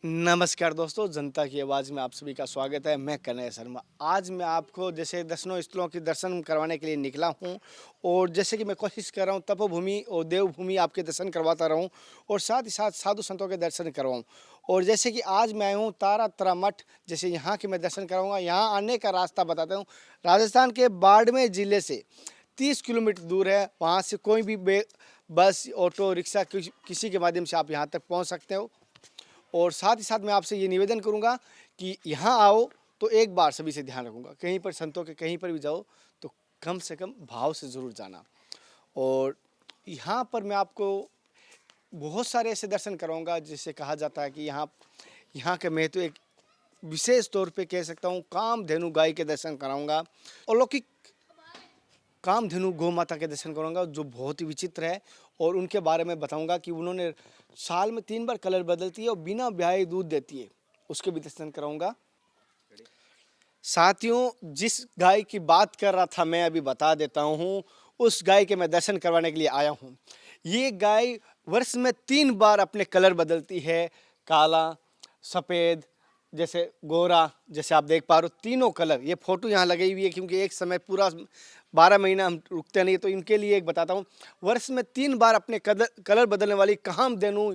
नमस्कार दोस्तों, जनता की आवाज़ में आप सभी का स्वागत है। मैं कन्हैया शर्मा। आज मैं आपको जैसे दर्शनों स्थलों के दर्शन करवाने के लिए निकला हूँ और जैसे कि मैं कोशिश कर रहा हूँ तपोभूमि और देवभूमि आपके दर्शन करवाता रहूँ और साथ ही साथ साधु संतों के दर्शन करवाऊँ। और जैसे कि आज मैं आया हूँ तारा मठ, जैसे यहाँ के मैं दर्शन कराऊँगा। यहाँ आने का रास्ता बताता हूँ। राजस्थान के बाड़मेर ज़िले से 30 किलोमीटर दूर है। वहाँ से कोई भी बस, ऑटो रिक्शा किसी के माध्यम से आप यहाँ तक पहुँच सकते हो। और साथ ही साथ मैं आपसे ये निवेदन करूंगा कि यहाँ आओ तो एक बार सभी से ध्यान रखूंगा, कहीं पर संतों के कहीं पर भी जाओ तो कम से कम भाव से ज़रूर जाना। और यहाँ पर मैं आपको बहुत सारे ऐसे दर्शन कराऊंगा जिससे कहा जाता है कि यहाँ के महत्व एक विशेष तौर पे कह सकता हूँ। कामधेनु गाय के दर्शन कराऊंगा, अलौकिक कामधेनु गौ माता के दर्शन करूंगा जो बहुत ही विचित्र है। और उनके बारे में बताऊंगा कि उन्होंने साल में 3 बार कलर बदलती है और बिना ब्याहे दूध देती है, उसके भी दर्शन कराऊंगा। साथियों, जिस गाय की बात कर रहा था मैं अभी बता देता हूँ, उस गाय के मैं दर्शन करवाने के लिए आया हूँ। ये गाय वर्ष में 3 बार अपने कलर बदलती है, काला, सफ़ेद, जैसे गोरा, जैसे आप देख पा रहे हो तीनों कलर। ये फोटो यहाँ लगी हुई है क्योंकि एक समय पूरा 12 महीना हम रुकते नहीं, तो इनके लिए एक बताता हूँ। वर्ष में 3 बार अपने कलर बदलने वाली कामधेनु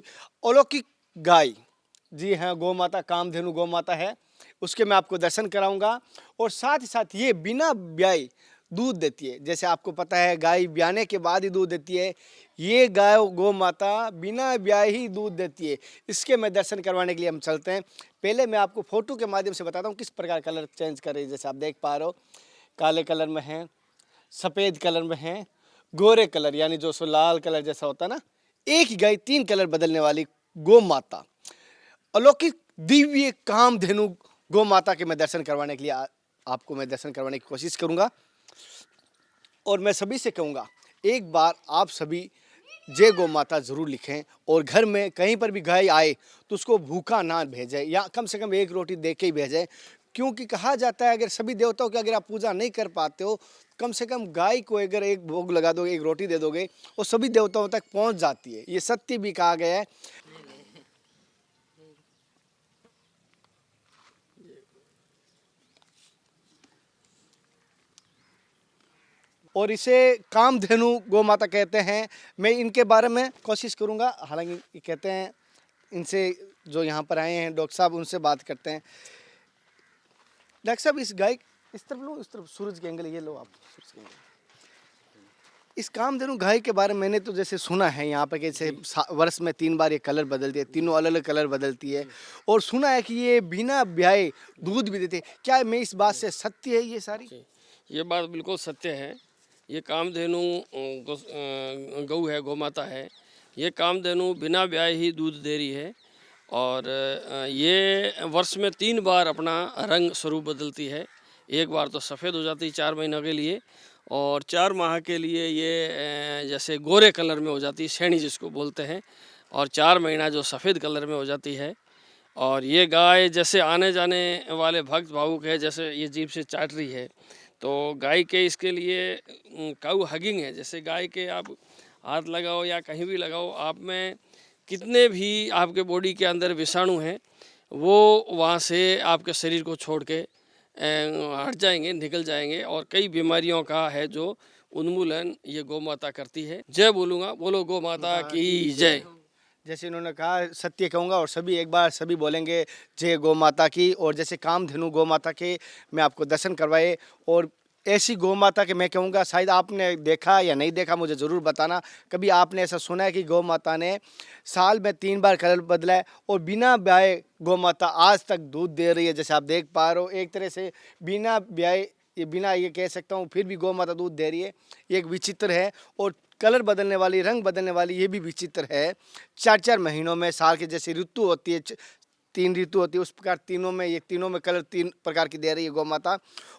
अलौकिक गाय, जी हाँ, गौ माता, कामधेनु गौ माता है, उसके मैं आपको दर्शन कराऊंगा। और साथ ही साथ ये बिना ब्याए दूध देती है। जैसे आपको पता है गाय ब्याने के बाद ही दूध देती है, ये गाय गौ माता बिना ब्याए ही दूध देती है। इसके मैं दर्शन करवाने के लिए हम चलते हैं। पहले मैं आपको फोटो के माध्यम से बताता हूँ किस प्रकार कलर चेंज कर रही है। जैसे आप देख पा रहे हो, काले कलर में है, सफ़ेद कलर में है, गोरे कलर यानी जो सो लाल कलर जैसा होता है ना। एक ही गाय 3 कलर बदलने वाली गौ माता, अलौकिक दिव्य कामधेनु गौ माता के मैं दर्शन करवाने के लिए आपको मैं दर्शन करवाने की कोशिश करूंगा। और मैं सभी से कहूँगा एक बार आप सभी जय गौ माता ज़रूर लिखें और घर में कहीं पर भी गाय आए तो उसको भूखा ना भेजें या कम से कम एक रोटी दे के ही भेजें। क्योंकि कहा जाता है अगर सभी देवताओं की अगर आप पूजा नहीं कर पाते हो, कम से कम गाय को अगर एक भोग लगा दोगे, एक रोटी दे दोगे, वो सभी देवताओं तक पहुंच जाती है। ये सत्य भी कहा गया है। और इसे कामधेनु गौ माता कहते हैं। मैं इनके बारे में कोशिश करूंगा, हालांकि ये कहते हैं, इनसे जो यहाँ पर आए हैं डॉक्टर साहब, उनसे बात करते हैं। डॉक्टर साहब, इस गाय इस तरफ लो, इस तरफ सूरज के एंगल, ये लो आप सूरज के एंगल। इस कामधेनु गाय के बारे में मैंने तो जैसे सुना है यहाँ पे कैसे वर्ष में 3 बार ये कलर बदलती है, तीनों अलग अलग कलर बदलती है। और सुना है कि ये बिना ब्याए दूध भी देते हैं। क्या मैं इस बात से सत्य है ये सारी? ये बात बिल्कुल सत्य है। ये कामधेनु गऊ है, गौ माता है। ये कामधेनु बिना ब्याए ही दूध दे रही है और ये वर्ष में 3 बार अपना रंग स्वरूप बदलती है। एक बार तो सफ़ेद हो जाती है 4 महीनों के लिए, और 4 माह के लिए ये जैसे गोरे कलर में हो जाती है, सैनी जिसको बोलते हैं, और 4 महीना जो सफ़ेद कलर में हो जाती है। और ये गाय जैसे आने जाने वाले भक्त भावुक है, जैसे ये जीभ से चाट रही है, तो गाय के इसके लिए काऊ हगिंग है। जैसे गाय के आप हाथ लगाओ या कहीं भी लगाओ, आप में कितने भी आपके बॉडी के अंदर विषाणु हैं वो वहाँ से आपके शरीर को छोड़ के हट जाएंगे, निकल जाएंगे। और कई बीमारियों का है जो उन्मूलन ये गौ माता करती है। जय बोलूँगा, बोलो गौ माता की जय। जैसे इन्होंने कहा सत्य कहूँगा और सभी एक बार सभी बोलेंगे जय गौ माता की। और जैसे कामधेनु गौ माता के मैं आपको दर्शन करवाए, और ऐसी गौ माता के मैं कहूँगा शायद आपने देखा या नहीं देखा, मुझे ज़रूर बताना। कभी आपने ऐसा सुना है कि गौ माता ने साल में 3 बार कलर बदला है और बिना ब्याए गौ माता आज तक दूध दे रही है? जैसे आप देख पा रहे हो, एक तरह से बिना ब्याए, ये बिना ये कह सकता हूँ, फिर भी गौ माता दूध दे रही है। ये एक विचित्र है। और कलर बदलने वाली, रंग बदलने वाली, ये भी विचित्र है। 4-4 महीनों में साल के जैसे ऋतु होती है, 3 ऋतु होती है, उस प्रकार तीनों में ये तीनों में कलर 3 प्रकार की दे रही है गौ माता।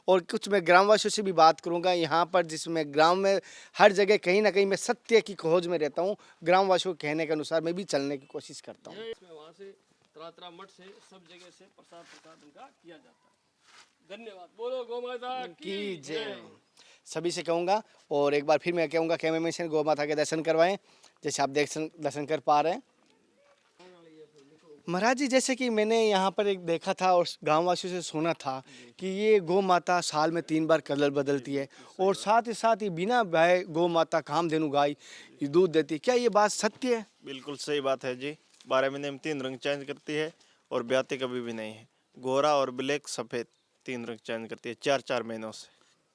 और कुछ मैं ग्रामवासियों से भी बात करूंगा यहाँ पर, जिसमें ग्राम में हर जगह कहीं ना कहीं मैं सत्य की खोज में रहता हूँ। ग्रामवासियों के कहने के अनुसार मैं भी चलने की कोशिश करता हूँ। वहाँ से त्रात्रा मठ से सब जगह से प्रसाद इनका किया जाता है। धन्यवाद, बोलो गौ माता की जय। सभी से कहूँगा और एक बार फिर मैं कहूँगा कैमरे से गौ माता के दर्शन करवाएं, जैसे आप दर्शन कर पा रहे हैं। महाराज जी, जैसे कि मैंने यहाँ पर एक देखा था और गाँव वासियों से सुना था कि ये गौ माता साल में 3 बार कलर बदलती है और साथ ही बिना ब्याए गौ माता कामधेनु गाय ये दूध देती है। क्या ये बात सत्य है? बिल्कुल सही बात है जी। 12 महीने में 3 रंग चेंज करती है और ब्याती कभी भी नहीं है। गोरा और ब्लैक सफ़ेद 3 रंग चेंज करती है 4-4 महीनों से।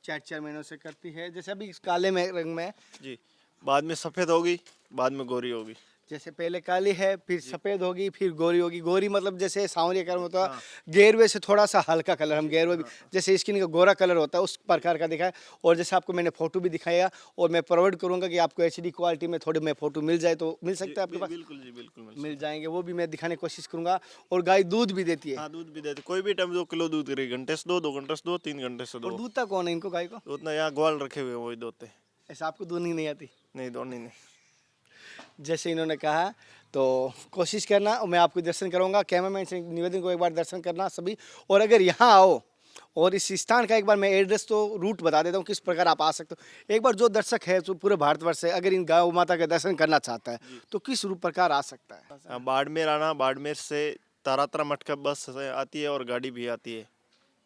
4-4 महीनों से करती है। जैसे अभी इस काले में रंग में, जी, बाद में सफ़ेद होगी, बाद में गोरी होगी। जैसे पहले काली है, फिर सफ़ेद होगी, फिर गोरी होगी। गोरी मतलब जैसे सांवरिया कलर होता है, गेरुए से थोड़ा सा हल्का कलर, हम गेरुए भी जैसे स्किन का गोरा कलर होता है उस प्रकार का दिखाया। और जैसे आपको मैंने फ़ोटो भी दिखाया और मैं प्रोवाइड करूँगा कि आपको एचडी क्वालिटी में थोड़े में फ़ोटो मिल जाए तो मिल सकता है आपके पास? बिल्कुल जी, बिल्कुल मिल जाएंगे, वो भी मैं दिखाने की कोशिश करूँगा। और गाय दूध भी देती है। हाँ, दूध भी देते। कोई भी टाइम 2 किलो दूध करेगी, घंटे से दो, 2 घंटे से दो, 3 घंटे से और दो। दूधता कौन है इनको, गाय को? उतना यहाँ ग्वाल रखे हुए हैं, वही दोते हैं। ऐसा आपको दूध नहीं आती? नहीं, दोनी नहीं। जैसे इन्होंने कहा तो कोशिश करना और मैं आपको दर्शन कराऊंगा। कैमरामैन से निवेदन को एक बार दर्शन करना सभी। और अगर यहाँ आओ और इस स्थान का एक बार मैं एड्रेस तो रूट बता देता हूँ किस प्रकार आप आ सकते हो। एक बार जो दर्शक है जो पूरे भारतवर्ष से अगर इन गौ माता के दर्शन करना चाहता है तो किस रूप प्रकार आ सकता है? बाड़मेर आना, बाड़मेर से तारातरा मठ का बस से आती है और गाड़ी भी आती है।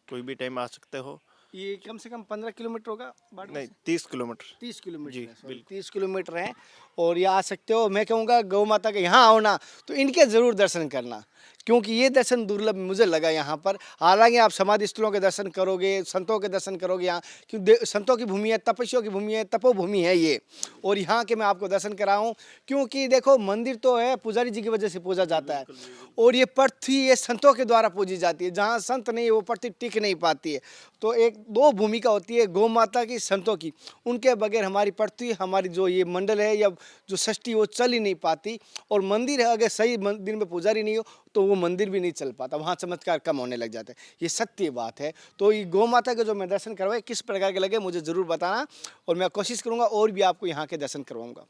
कोई भी टाइम आ सकते हो। ये कम से कम 15 किलोमीटर होगा बाड़मेर नहीं, से? 30 किलोमीटर। 30 किलोमीटर जी, है, सॉरी, बिल्कुल। 30 किलोमीटर है। और ये आ सकते हो। मैं कहूँगा गौ माता के यहाँ आओ ना तो इनके ज़रूर दर्शन करना, क्योंकि ये दर्शन दुर्लभ मुझे लगा यहाँ पर। हालांकि आप समाधि स्थलों के दर्शन करोगे, संतों के दर्शन करोगे यहाँ, क्योंकि संतों की भूमि है, तपस्वियों की भूमि है, तपोभूमि है ये। और यहाँ के मैं आपको दर्शन कराऊँ, क्योंकि देखो मंदिर तो है, पुजारी जी की वजह से पूजा जाता है। और ये पृथ्वी ये संतों के द्वारा पूजी जाती है। जहाँ संत नहीं है वो पृथ्वी टिक नहीं पाती है। तो एक दो भूमिका होती है, गौ माता की, संतों की। उनके बगैर हमारी पृथ्वी, हमारी जो ये मंडल है या जो सृष्टि वो चल ही नहीं पाती। और मंदिर है, अगर सही मंदिर में पुजारी नहीं हो तो वो मंदिर भी नहीं चल पाता, वहाँ चमत्कार कम होने लग जाते हैं। ये सत्य बात है। तो ये गौ माता के जो मैं दर्शन करवाए किस प्रकार के लगे मुझे ज़रूर बताना और मैं कोशिश करूँगा और भी आपको यहाँ के दर्शन करवाऊँगा।